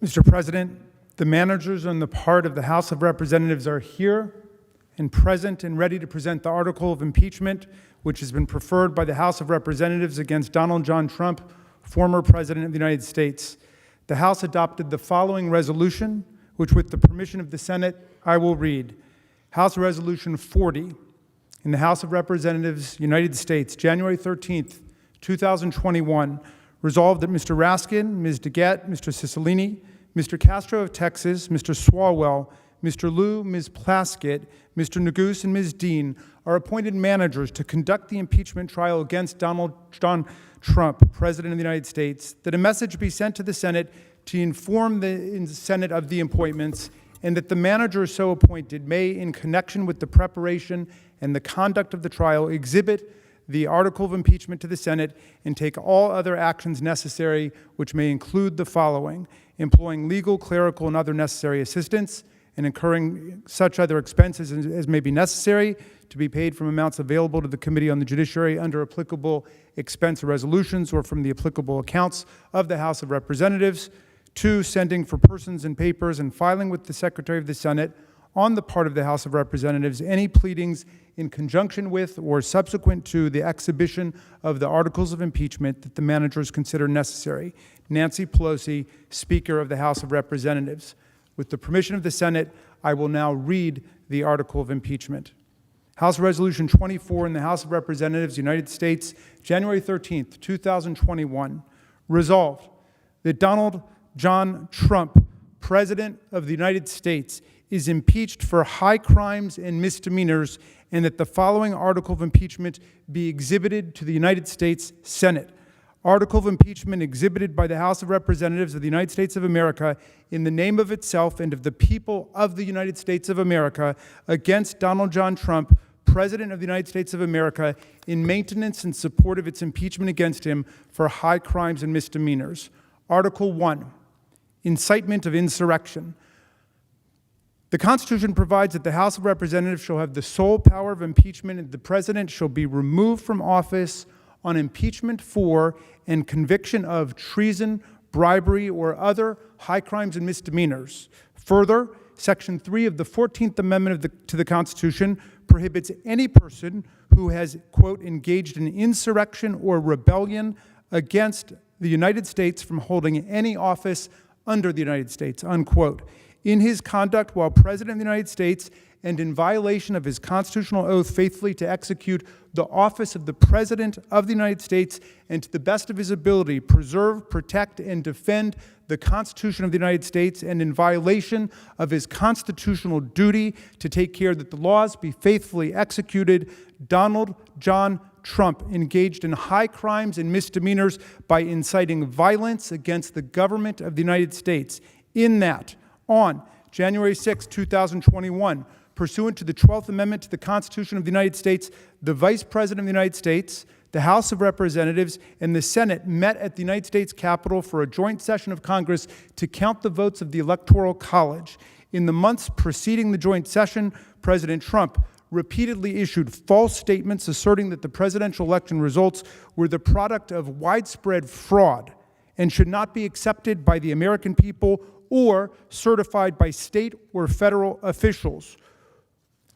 Mr. President, the managers on the part of the House of Representatives are here and present and ready to present the article of impeachment, which has been preferred by the House of Representatives against Donald John Trump, former President of the United States. The House adopted the following resolution, which with the permission of the Senate, I will read. House Resolution 40 in the House of Representatives, United States, January 13th, 2021, resolved that Mr. Raskin, Ms. DeGette, Mr. Cicilline, Mr. Castro of Texas, Mr. Swalwell, Mr. Liu, Ms. Plaskett, Mr. Neguse, and Ms. Dean are appointed managers to conduct the impeachment trial against Donald John Trump, President of the United States, that a message be sent to the Senate to inform the Senate of the appointments, and that the managers so appointed may, in connection with the preparation and the conduct of the trial, exhibit the article of impeachment to the Senate and take all other actions necessary, which may include the following: employing legal, clerical, and other necessary assistance, and incurring such other expenses as may be necessary to be paid from amounts available to the Committee on the Judiciary under applicable expense resolutions or from the applicable accounts of the House of Representatives. 2, sending for persons and papers and filing with the Secretary of the Senate on the part of the House of Representatives any pleadings in conjunction with or subsequent to the exhibition of the articles of impeachment that the managers consider necessary. Nancy Pelosi, Speaker of the House of Representatives. With the permission of the Senate, I will now read the article of impeachment. House Resolution 24 in the House of Representatives, United States, January 13th, 2021. Resolved that Donald John Trump, President of the United States, is impeached for high crimes and misdemeanors, and that the following article of impeachment be exhibited to the United States Senate. Article of impeachment exhibited by the House of Representatives of the United States of America in the name of itself and of the people of the United States of America against Donald John Trump, President of the United States of America, in maintenance and support of its impeachment against him for high crimes and misdemeanors. Article 1, incitement of insurrection. The Constitution provides that the House of Representatives shall have the sole power of impeachment, and the President shall be removed from office on impeachment for and conviction of treason, bribery, or other high crimes and misdemeanors. Further, Section 3 of the 14th Amendment to the Constitution prohibits any person who has, quote, engaged in insurrection or rebellion against the United States from holding any office under the United States, unquote. In his conduct while President of the United States and in violation of his constitutional oath faithfully to execute the office of the President of the United States and to the best of his ability preserve, protect, and defend the Constitution of the United States, and in violation of his constitutional duty to take care that the laws be faithfully executed, Donald John Trump engaged in high crimes and misdemeanors by inciting violence against the government of the United States. In that, on January 6, 2021, pursuant to the 12th Amendment to the Constitution of the United States, the Vice President of the United States, the House of Representatives, and the Senate met at the United States Capitol for a joint session of Congress to count the votes of the Electoral College. In the months preceding the joint session, President Trump repeatedly issued false statements asserting that the presidential election results were the product of widespread fraud and should not be accepted by the American people or certified by state or federal officials.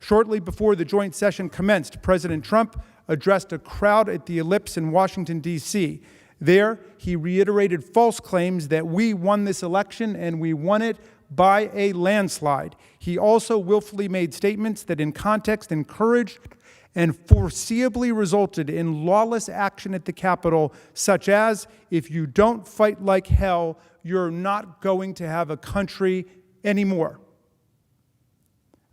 Shortly before the joint session commenced, President Trump addressed a crowd at the Ellipse in Washington, D.C. There, he reiterated false claims that we won this election and we won it by a landslide. He also willfully made statements that in context encouraged and foreseeably resulted in lawless action at the Capitol, such as, if you don't fight like hell, you're not going to have a country anymore.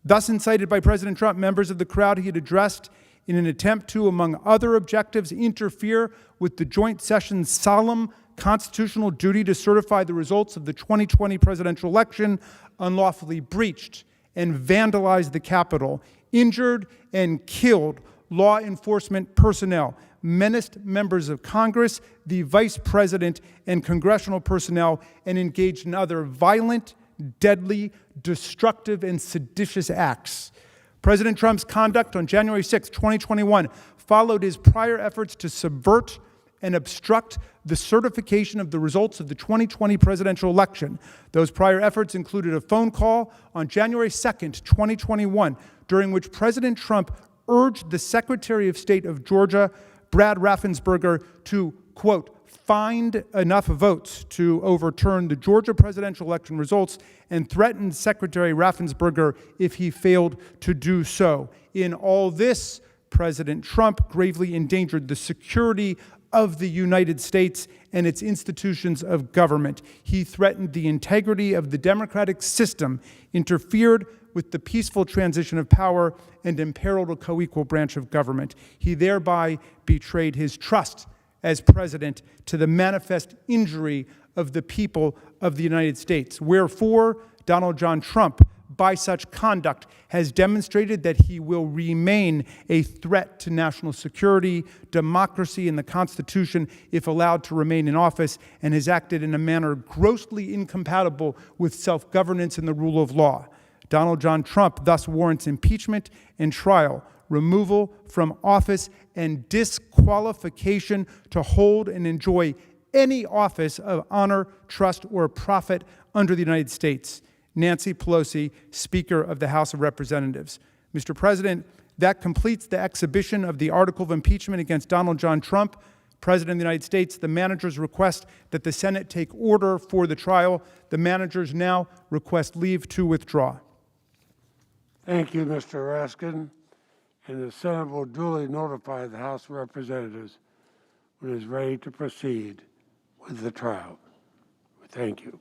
Thus incited by President Trump, members of the crowd he had addressed in an attempt to, among other objectives, interfere with the joint session's solemn constitutional duty to certify the results of the 2020 presidential election, unlawfully breached and vandalized the Capitol, injured and killed law enforcement personnel, menaced members of Congress, the Vice President, and congressional personnel, and engaged in other violent, deadly, destructive, and seditious acts. President Trump's conduct on January 6, 2021 followed his prior efforts to subvert and obstruct the certification of the results of the 2020 presidential election. Those prior efforts included a phone call on January 2nd, 2021, during which President Trump urged the Secretary of State of Georgia, Brad Raffensperger, to, quote, find enough votes to overturn the Georgia presidential election results, and threatened Secretary Raffensperger if he failed to do so. In all this, President Trump gravely endangered the security of the United States and its institutions of government. He threatened the integrity of the democratic system, interfered with the peaceful transition of power, and imperiled a co-equal branch of government. He thereby betrayed his trust as president to the manifest injury of the people of the United States. Wherefore, Donald John Trump, by such conduct, has demonstrated that he will remain a threat to national security, democracy, and the Constitution if allowed to remain in office, and has acted in a manner grossly incompatible with self-governance and the rule of law. Donald John Trump thus warrants impeachment and trial, removal from office, and disqualification to hold and enjoy any office of honor, trust, or profit under the United States. Nancy Pelosi, Speaker of the House of Representatives. Mr. President, that completes the exhibition of the article of impeachment against Donald John Trump, President of the United States. The managers request that the Senate take order for the trial. The managers now request leave to withdraw. Thank you, Mr. Raskin. And the Senate will duly notify the House of Representatives when it is ready to proceed with the trial. Thank you.